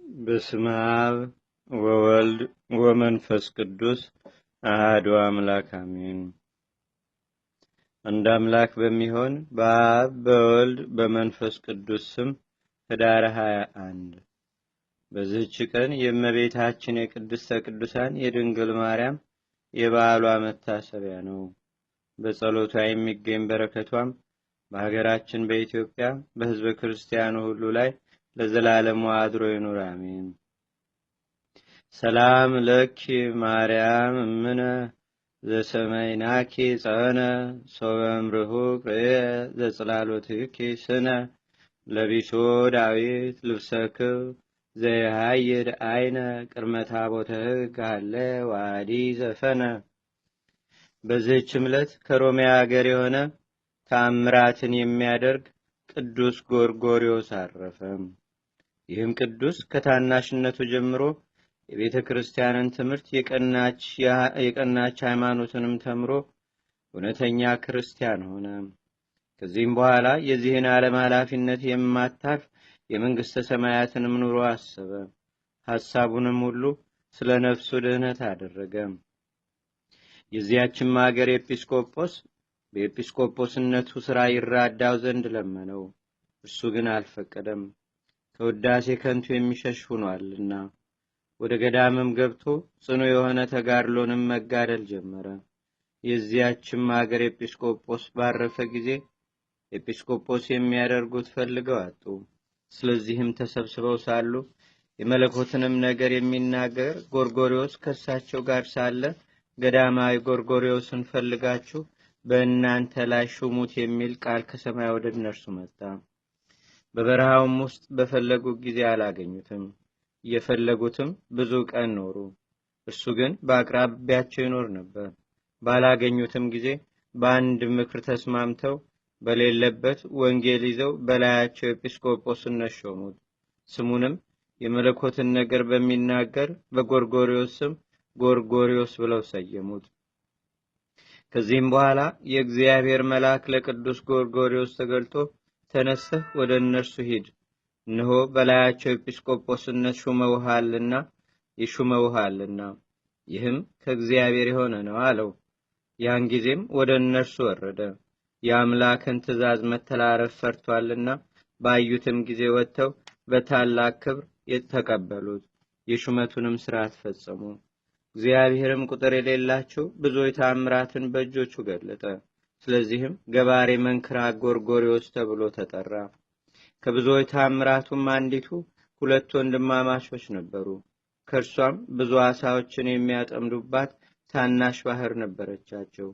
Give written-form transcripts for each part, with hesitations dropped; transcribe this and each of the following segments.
በስመ አብ ወወልድ ወመንፈስ ቅዱስ አሐዱ አምላክ አሜን። አንድ አምላክ በሚሆን በአብ በወልድ በመንፈስ ቅዱስ ስም ኅዳር 21 በዚህች ቀን የእመቤታችን የቅድስተ ቅዱሳን የድንግል ማርያም የበዓሏ መታሰቢያ ነው። በጸሎቷ የሚገኝ በረከቷም በሀገራችን በኢትዮጵያ በሕዝበ ክርስቲያኑ ሁሉ ላይ ለዘላለሙ አድሮ ይኑር አሜን። ሰላም ለኪ ማርያም እምነ ዘሰማይናኪ ጸነ ሶበምርሁ ርየ ዘጽላሎትኪ ስነ ለቢሶ ዳዊት ልብሰክብ ዘየሃይድ አይነ ቅድመ ታቦተ ሕግ አለ ዋዲ ዘፈነ። በዚህች ዕለት ከሮሜ አገር የሆነ ተአምራትን የሚያደርግ ቅዱስ ጎርጎርዮስ አረፈ። ይህም ቅዱስ ከታናሽነቱ ጀምሮ የቤተ ክርስቲያንን ትምህርት የቀናች ሃይማኖትንም ተምሮ እውነተኛ ክርስቲያን ሆነ። ከዚህም በኋላ የዚህን ዓለም ኃላፊነት የማታልፍ የመንግሥተ ሰማያትንም ኑሮ አሰበ። ሐሳቡንም ሁሉ ስለ ነፍሱ ድህነት አደረገ። የዚያችም አገር ኤጲስቆጶስ በኤጲስቆጶስነቱ ሥራ ይራዳው ዘንድ ለመነው። እርሱ ግን አልፈቀደም፣ ከውዳሴ ከንቱ የሚሸሽ ሆኗልና። ወደ ገዳምም ገብቶ ጽኑ የሆነ ተጋድሎንም መጋደል ጀመረ። የዚያችም አገር ኤጲስቆጶስ ባረፈ ጊዜ ኤጲስቆጶስ የሚያደርጉት ፈልገው አጡ። ስለዚህም ተሰብስበው ሳሉ የመለኮትንም ነገር የሚናገር ጎርጎርዮስ ከሳቸው ጋር ሳለ ገዳማዊ ጎርጎርዮስን ፈልጋችሁ በእናንተ ላይ ሹሙት የሚል ቃል ከሰማይ ወደ እነርሱ መጣ። በበረሃውም ውስጥ በፈለጉት ጊዜ አላገኙትም። እየፈለጉትም ብዙ ቀን ኖሩ። እርሱ ግን በአቅራቢያቸው ይኖር ነበር። ባላገኙትም ጊዜ በአንድ ምክር ተስማምተው በሌለበት ወንጌል ይዘው በላያቸው ኤጲስቆጶስነት ሾሙት። ስሙንም የመለኮትን ነገር በሚናገር በጎርጎርዮስ ስም ጎርጎርዮስ ብለው ሰየሙት። ከዚህም በኋላ የእግዚአብሔር መልአክ ለቅዱስ ጎርጎርዮስ ተገልጦ ተነስተህ ወደ እነርሱ ሂድ፣ እነሆ በላያቸው ኤጲስቆጶስነት ይሹመውሃልና ይህም ከእግዚአብሔር የሆነ ነው አለው። ያን ጊዜም ወደ እነርሱ ወረደ። የአምላክን ትእዛዝ መተላለፍ ፈርቷልና ባዩትም ጊዜ ወጥተው በታላቅ ክብር ተቀበሉት። የሹመቱንም ሥርዓት ፈጸሙ። እግዚአብሔርም ቁጥር የሌላቸው ብዙ ተአምራትን በእጆቹ ገለጠ። ስለዚህም ገባሬ መንክራት ጎርጎርዮስ ተብሎ ተጠራ። ከብዙ ተአምራቱም አንዲቱ ሁለት ወንድማማቾች ነበሩ። ከእርሷም ብዙ ዓሣዎችን የሚያጠምዱባት ታናሽ ባህር ነበረቻቸው።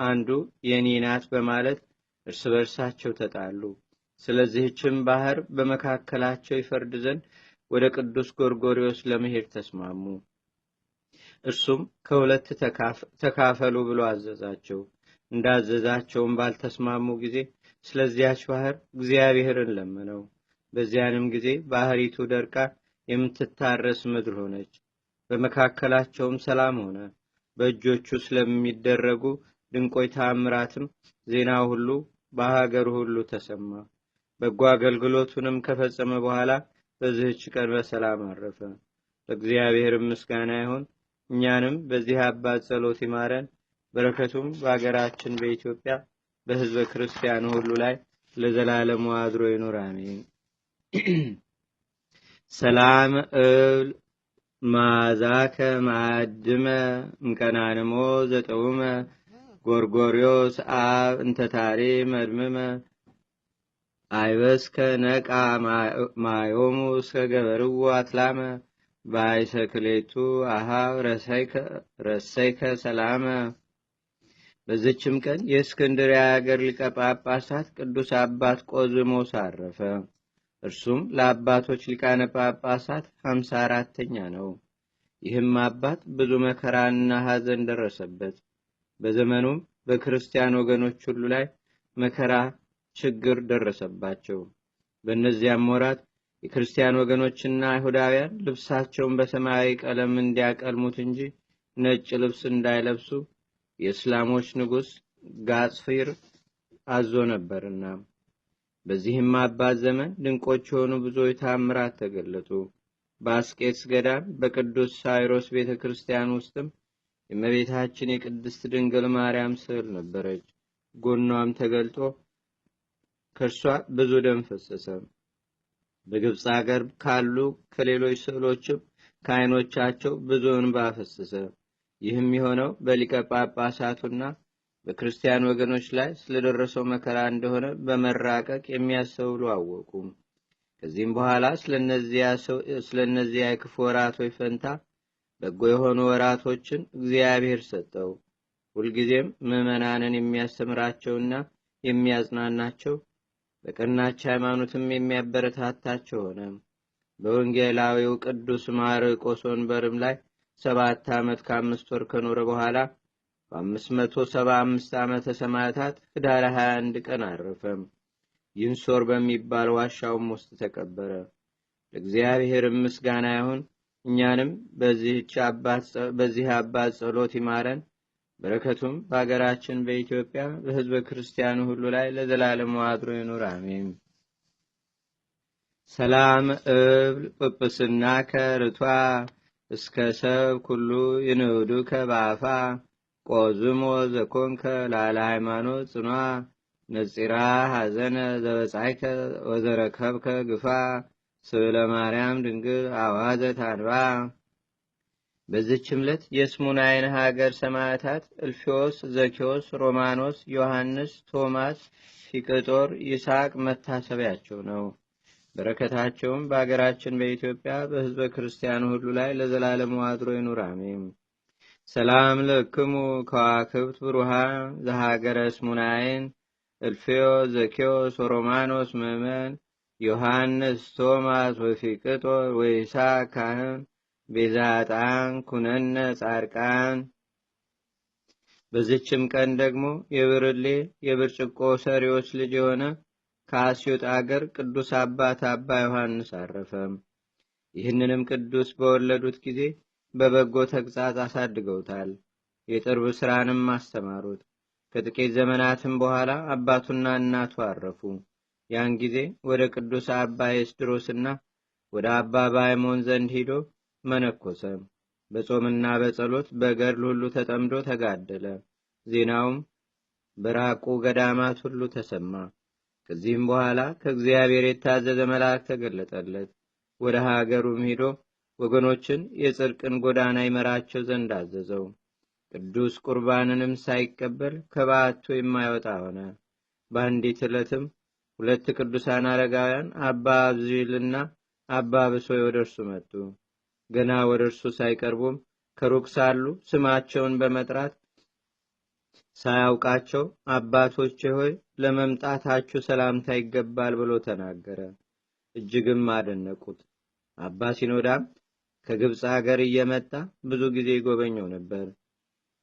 አንዱ የኔ ናት በማለት እርስ በርሳቸው ተጣሉ። ስለዚህችም ባህር በመካከላቸው ይፈርድ ዘንድ ወደ ቅዱስ ጎርጎርዮስ ለመሄድ ተስማሙ። እርሱም ከሁለት ተካፈሉ ብሎ አዘዛቸው። እንዳዘዛቸውም ባልተስማሙ ጊዜ ስለዚያች ባህር እግዚአብሔርን ለመነው። በዚያንም ጊዜ ባህሪቱ ደርቃ የምትታረስ ምድር ሆነች። በመካከላቸውም ሰላም ሆነ። በእጆቹ ስለሚደረጉ ድንቆይ ተአምራትም ዜናው ሁሉ በሀገሩ ሁሉ ተሰማ። በጎ አገልግሎቱንም ከፈጸመ በኋላ በዚህች ቀን በሰላም አረፈ። ለእግዚአብሔር ምስጋና ይሁን። እኛንም በዚህ አባት ጸሎት ይማረን። በረከቱም በአገራችን በኢትዮጵያ በሕዝበ ክርስቲያኑ ሁሉ ላይ ለዘላለሙ አድሮ ይኑር አሜን። ሰላም እብል ማዛከ ማድመ እምቀናንሞ ዘጠውመ ጎርጎርዮስ አብ እንተታሬ መድምመ አይበስከ ነቃ ማዮሙ እስከ ገበርዎ አትላመ ባይሰክሌቱ አሃብ ረሰይከ ሰላመ። በዚችም ቀን የእስክንድርያ አገር ሊቀ ጳጳሳት ቅዱስ አባት ቆዝሞስ አረፈ። እርሱም ለአባቶች ሊቃነ ጳጳሳት 54ኛ ነው። ይህም አባት ብዙ መከራና ሐዘን ደረሰበት። በዘመኑም በክርስቲያን ወገኖች ሁሉ ላይ መከራ ችግር ደረሰባቸው። በእነዚያም ወራት የክርስቲያን ወገኖችና አይሁዳውያን ልብሳቸውን በሰማያዊ ቀለም እንዲያቀልሙት እንጂ ነጭ ልብስ እንዳይለብሱ የእስላሞች ንጉሥ ጋጽፊር አዞ ነበርና በዚህም አባት ዘመን ድንቆች የሆኑ ብዙዎች ተአምራት ተገለጡ። በአስቄትስ ገዳም በቅዱስ ሳይሮስ ቤተ ክርስቲያን ውስጥም የእመቤታችን የቅድስት ድንግል ማርያም ስዕል ነበረች። ጎኗም ተገልጦ ከእርሷ ብዙ ደም ፈሰሰ። በግብፅ አገር ካሉ ከሌሎች ስዕሎችም ከዓይኖቻቸው ብዙ እንባ ፈሰሰ። ይህም የሆነው በሊቀ ጳጳሳቱና በክርስቲያን ወገኖች ላይ ስለደረሰው መከራ እንደሆነ በመራቀቅ የሚያስተውሉ አወቁ። ከዚህም በኋላ ስለነዚያ የክፉ ወራቶች ፈንታ በጎ የሆኑ ወራቶችን እግዚአብሔር ሰጠው። ሁልጊዜም ምዕመናንን የሚያስተምራቸውና የሚያጽናናቸው በቀናች ሃይማኖትም የሚያበረታታቸው ሆነ። በወንጌላዊው ቅዱስ ማርቆስ ወንበርም ላይ 7 ዓመት ከ5 ወር ከኖረ በኋላ በ575 ዓመተ ሰማዕታት ህዳር 21 ቀን አረፈም። ይንሶር በሚባል ዋሻውም ውስጥ ተቀበረ። ለእግዚአብሔር ምስጋና ይሁን። እኛንም በዚህ አባት ጸሎት ይማረን። በረከቱም በአገራችን በኢትዮጵያ በሕዝበ ክርስቲያኑ ሁሉ ላይ ለዘላለሙ አድሮ ይኑር፣ አሜን። ሰላም እብል ጵጵስና ከርቷ እስከ ሰብ ኩሉ ይንውዱከ በአፋ ቆዝሞ ዘኮንከ ላለ ሃይማኖት ጽኗ ነጺራ ሐዘነ ዘበጻይከ ወዘረከብከ ግፋ ስለ ማርያም ድንግል አዋዘ ታንባ። በዚህችም ዕለት የስሙናይን ሀገር ሰማዕታት እልፊዮስ፣ ዘኪዮስ፣ ሮማኖስ፣ ዮሐንስ፣ ቶማስ፣ ፊቅጦር፣ ይስሐቅ መታሰቢያቸው ነው። በረከታቸውም በአገራችን በኢትዮጵያ በሕዝበ ክርስቲያኑ ሁሉ ላይ ለዘላለሙ አድሮ ይኑር፣ አሜን። ሰላም ለክሙ ከዋክብት ብሩሃን ዘሀገረ ስሙናይን እልፊዮስ፣ ዘኪዮስ፣ ሮማኖስ ምእመን፣ ዮሐንስ፣ ቶማስ ወፊቅጦር ወይስሐቅ ካህን ቤዛጣን ኩነነ ጻድቃን። በዚችም ቀን ደግሞ የብርሌ የብርጭቆ ሰሪዎች ልጅ የሆነ ከአስዮጥ አገር ቅዱስ አባት አባ ዮሐንስ አረፈ። ይህንንም ቅዱስ በወለዱት ጊዜ በበጎ ተግሣጽ አሳድገውታል። የጥርብ ሥራንም አስተማሩት። ከጥቂት ዘመናትም በኋላ አባቱና እናቱ አረፉ። ያን ጊዜ ወደ ቅዱስ አባ ኤስድሮስና ወደ አባ ባይሞን ዘንድ ሂዶ መነኮሰ። በጾምና በጸሎት በገድል ሁሉ ተጠምዶ ተጋደለ። ዜናውም በራቁ ገዳማት ሁሉ ተሰማ። ከዚህም በኋላ ከእግዚአብሔር የታዘዘ መልአክ ተገለጠለት። ወደ ሀገሩም ሂዶ ወገኖችን የጽድቅን ጎዳና ይመራቸው ዘንድ አዘዘው። ቅዱስ ቁርባንንም ሳይቀበል ከበዓቱ የማይወጣ ሆነ። በአንዲት ዕለትም 2 ቅዱሳን አረጋውያን አባ አብዚልና አባ ብሶይ ወደ እርሱ መጡ። ገና ወደ እርሱ ሳይቀርቡም ከሩቅ ሳሉ ስማቸውን በመጥራት ሳያውቃቸው አባቶቼ ሆይ ለመምጣታችሁ ሰላምታ ይገባል ብሎ ተናገረ። እጅግም አደነቁት። አባ ሲኖዳም ከግብፅ አገር እየመጣ ብዙ ጊዜ ይጎበኘው ነበር።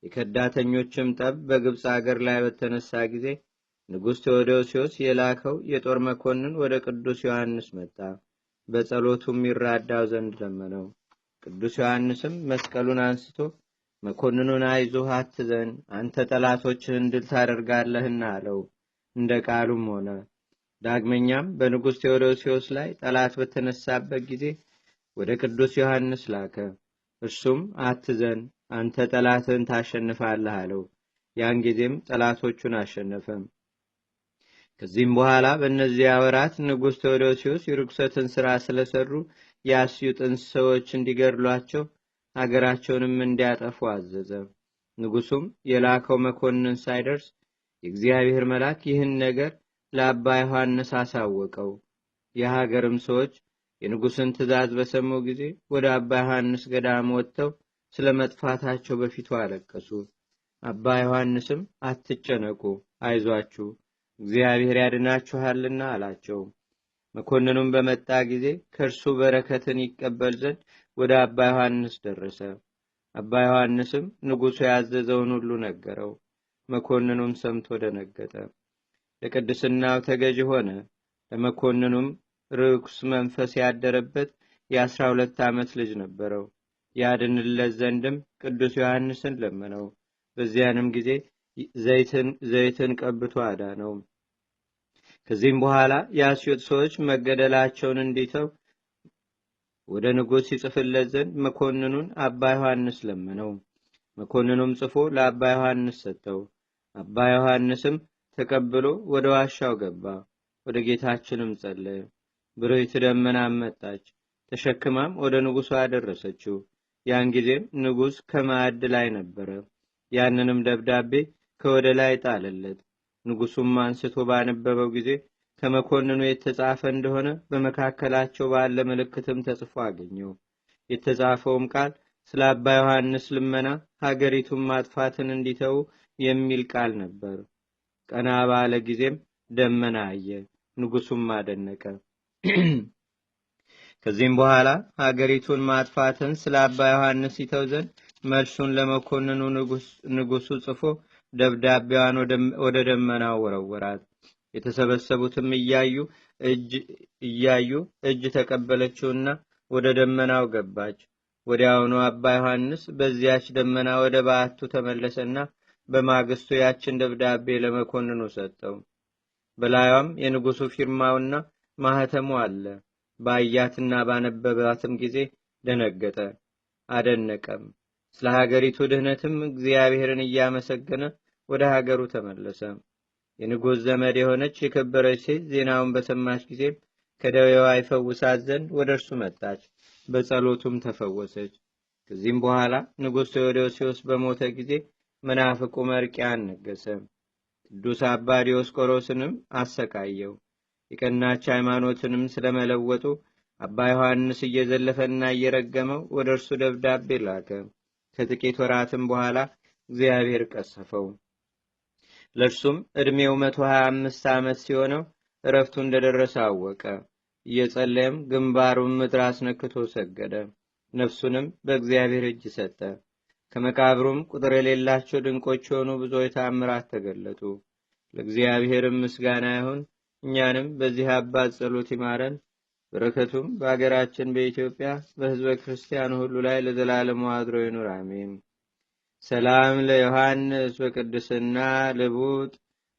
የከዳተኞችም ጠብ በግብፅ አገር ላይ በተነሳ ጊዜ ንጉሥ ቴዎዶሲዮስ የላከው የጦር መኮንን ወደ ቅዱስ ዮሐንስ መጣ። በጸሎቱም ይራዳው ዘንድ ለመነው። ቅዱስ ዮሐንስም መስቀሉን አንስቶ መኮንኑን አይዞህ አትዘን፣ አንተ ጠላቶችህን ድል ታደርጋለህና አለው። እንደ ቃሉም ሆነ። ዳግመኛም በንጉሥ ቴዎዶሲዮስ ላይ ጠላት በተነሳበት ጊዜ ወደ ቅዱስ ዮሐንስ ላከ። እርሱም አትዘን፣ አንተ ጠላትህን ታሸንፋለህ አለው። ያን ጊዜም ጠላቶቹን አሸነፈ። ከዚህም በኋላ በእነዚያ ወራት ንጉሥ ቴዎዶሲዮስ የርኩሰትን ሥራ ስለሰሩ የአስዩጥን ሰዎች እንዲገድሏቸው አገራቸውንም እንዲያጠፉ አዘዘ። ንጉሡም የላከው መኮንን ሳይደርስ የእግዚአብሔር መልአክ ይህን ነገር ለአባ ዮሐንስ አሳወቀው። የሀገርም ሰዎች የንጉሥን ትእዛዝ በሰሙ ጊዜ ወደ አባ ዮሐንስ ገዳም ወጥተው ስለ መጥፋታቸው በፊቱ አለቀሱ። አባ ዮሐንስም አትጨነቁ፣ አይዟችሁ፣ እግዚአብሔር ያድናችኋልና አላቸው። መኮንኑም በመጣ ጊዜ ከእርሱ በረከትን ይቀበል ዘንድ ወደ አባ ዮሐንስ ደረሰ። አባ ዮሐንስም ንጉሡ ያዘዘውን ሁሉ ነገረው። መኮንኑም ሰምቶ ደነገጠ፣ ለቅድስናው ተገዥ ሆነ። ለመኮንኑም ርኩስ መንፈስ ያደረበት የ12 ዓመት ልጅ ነበረው። ያድንለት ዘንድም ቅዱስ ዮሐንስን ለመነው። በዚያንም ጊዜ ዘይትን ቀብቶ አዳነው። ከዚህም በኋላ የአስዮት ሰዎች መገደላቸውን እንዲተው ወደ ንጉሥ ይጽፍለት ዘንድ መኮንኑን አባ ዮሐንስ ለመነው። መኮንኑም ጽፎ ለአባ ዮሐንስ ሰጠው። አባ ዮሐንስም ተቀብሎ ወደ ዋሻው ገባ። ወደ ጌታችንም ጸለየ። ብርህት ደመናም መጣች፣ ተሸክማም ወደ ንጉሡ አደረሰችው። ያን ጊዜም ንጉሥ ከማዕድ ላይ ነበረ። ያንንም ደብዳቤ ከወደ ላይ ጣለለት። ንጉሡም አንስቶ ባነበበው ጊዜ ከመኮንኑ የተጻፈ እንደሆነ በመካከላቸው ባለ ምልክትም ተጽፎ አገኘው። የተጻፈውም ቃል ስለ አባ ዮሐንስ ልመና ሀገሪቱን ማጥፋትን እንዲተው የሚል ቃል ነበር። ቀና ባለ ጊዜም ደመና አየ። ንጉሡም አደነቀ። ከዚህም በኋላ ሀገሪቱን ማጥፋትን ስለ አባ ዮሐንስ ይተው ዘንድ መልሱን ለመኮንኑ ንጉሡ ጽፎ ደብዳቤዋን ወደ ደመናው ወረወራት። የተሰበሰቡትም እያዩ እጅ ተቀበለችውና ወደ ደመናው ገባች። ወዲያውኑ አባ ዮሐንስ በዚያች ደመና ወደ በዓቱ ተመለሰና በማግስቱ ያችን ደብዳቤ ለመኮንኑ ሰጠው። በላዩም የንጉሡ ፊርማውና ማህተሙ አለ። ባያትና ባነበባትም ጊዜ ደነገጠ፣ አደነቀም። ስለ ሀገሪቱ ድህነትም እግዚአብሔርን እያመሰገነ ወደ ሀገሩ ተመለሰ። የንጉሥ ዘመድ የሆነች የከበረች ሴት ዜናውን በሰማች ጊዜ ከደዌዋ ይፈውሳት ዘንድ ወደ እርሱ መጣች። በጸሎቱም ተፈወሰች። ከዚህም በኋላ ንጉሥ ቴዎዶሲዎስ በሞተ ጊዜ መናፍቁ መርቅያን ነገሰ። ቅዱስ አባ ዲዮስቆሮስንም አሰቃየው። የቀናች ሃይማኖትንም ስለመለወጡ አባ ዮሐንስ እየዘለፈና እየረገመው ወደ እርሱ ደብዳቤ ላከ። ከጥቂት ወራትም በኋላ እግዚአብሔር ቀሰፈው። ለእርሱም ዕድሜው 125 ዓመት ሲሆነው እረፍቱ እንደደረሰ አወቀ። እየጸለየም ግንባሩን ምድር አስነክቶ ሰገደ። ነፍሱንም በእግዚአብሔር እጅ ሰጠ። ከመቃብሩም ቁጥር የሌላቸው ድንቆች የሆኑ ብዙዎች ተአምራት ተገለጡ። ለእግዚአብሔርም ምስጋና ይሁን። እኛንም በዚህ አባት ጸሎት ይማረን። በረከቱም በአገራችን በኢትዮጵያ በሕዝበ ክርስቲያኑ ሁሉ ላይ ለዘላለሙ አድሮ ይኑር፣ አሜን። ሰላም ለዮሐንስ በቅድስና ልቡጥ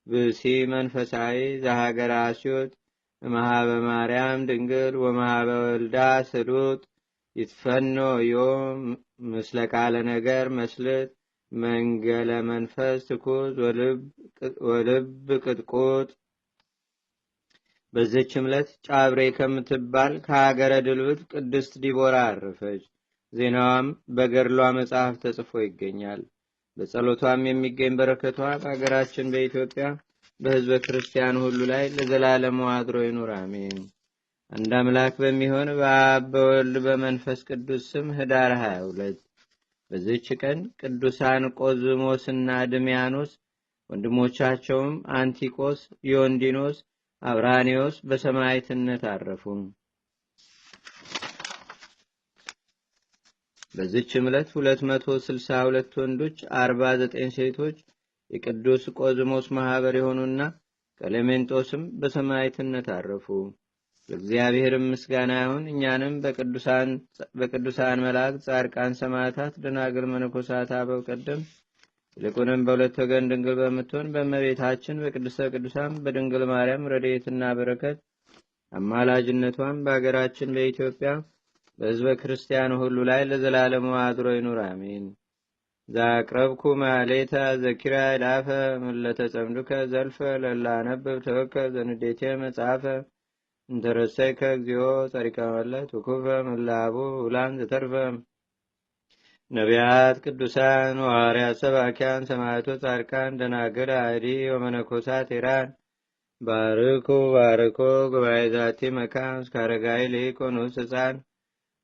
ብሲ መንፈሳዊ ዘሀገር አስዮት እምሃበ ማርያም ድንግል ወመሃበ ወልዳ ስሉጥ ይትፈኖ ዮም ምስለ ቃለ ነገር መስልጥ መንገለ መንፈስ ትኩዝ ወልብ ቅጥቁጥ። በዚህች ዕለት ጫብሬ ከምትባል ከሀገረ ድልብት ቅድስት ዲቦራ አረፈች። ዜናዋም በገድሏ መጽሐፍ ተጽፎ ይገኛል። በጸሎቷም የሚገኝ በረከቷ በሀገራችን በኢትዮጵያ በሕዝበ ክርስቲያን ሁሉ ላይ ለዘላለሙ አድሮ ይኑር፣ አሜን። አንድ አምላክ በሚሆን በአብ በወልድ በመንፈስ ቅዱስ ስም ኅዳር 22 በዚህች ቀን ቅዱሳን ቆዝሞስና ድሚያኖስ ወንድሞቻቸውም አንቲቆስ፣ ዮንዲኖስ፣ አብራኒዎስ በሰማዕትነት አረፉ። በዚህች ዕለት 262 ወንዶች 49 ሴቶች የቅዱስ ቆዝሞስ ማህበር የሆኑና ቀሌሜንጦስም በሰማዕትነት አረፉ። ለእግዚአብሔርም ምስጋና ይሁን። እኛንም በቅዱሳን መላእክት፣ ጻድቃን፣ ሰማዕታት፣ ደናግል፣ መነኮሳት፣ አበው ቀደም ይልቁንም በሁለት ወገን ድንግል በምትሆን በእመቤታችን በቅድስተ ቅዱሳን በድንግል ማርያም ረድኤትና በረከት አማላጅነቷን በአገራችን በኢትዮጵያ በሕዝበ ክርስቲያኑ ሁሉ ላይ ለዘላለሙ አድሮ ይኑር፣ አሜን። ዛቅረብኩ ማሌታ ዘኪራ ዳፈ ምለተጸምዱከ ዘልፈ ለላነብብ ተወከ ዘንዴቴ መጽሐፈ እንተረሰይከ እግዚኦ ጸሪቀ መለት ውኩፈ ምላቡ ውላን ዘተርፈ ነቢያት፣ ቅዱሳን፣ ሐዋርያት፣ ሰባኪያን፣ ሰማዕቶ፣ ጻድቃን፣ ደናግል፣ አዲ ወመነኮሳት ኢራን ባርኩ ባርኮ ጉባኤ ዛቲ መካን እስከ አረጋዊ ሊቆኑስ ሕፃን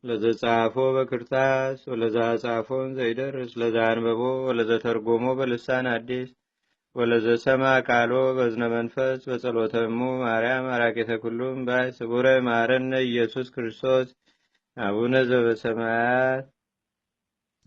ለዘጻፎ በክርታስ ወለዛ ጻፎን ዘይደርስ ለዛ አንበቦ ወለዘተርጎሞ በልሳን አዲስ ወለዘሰማ ቃሎ በዝነ መንፈስ በጸሎተሙ ማርያም አራቄተ ኩሉም ባይ ስቡረ ማረነ ኢየሱስ ክርስቶስ አቡነ ዘበሰማያት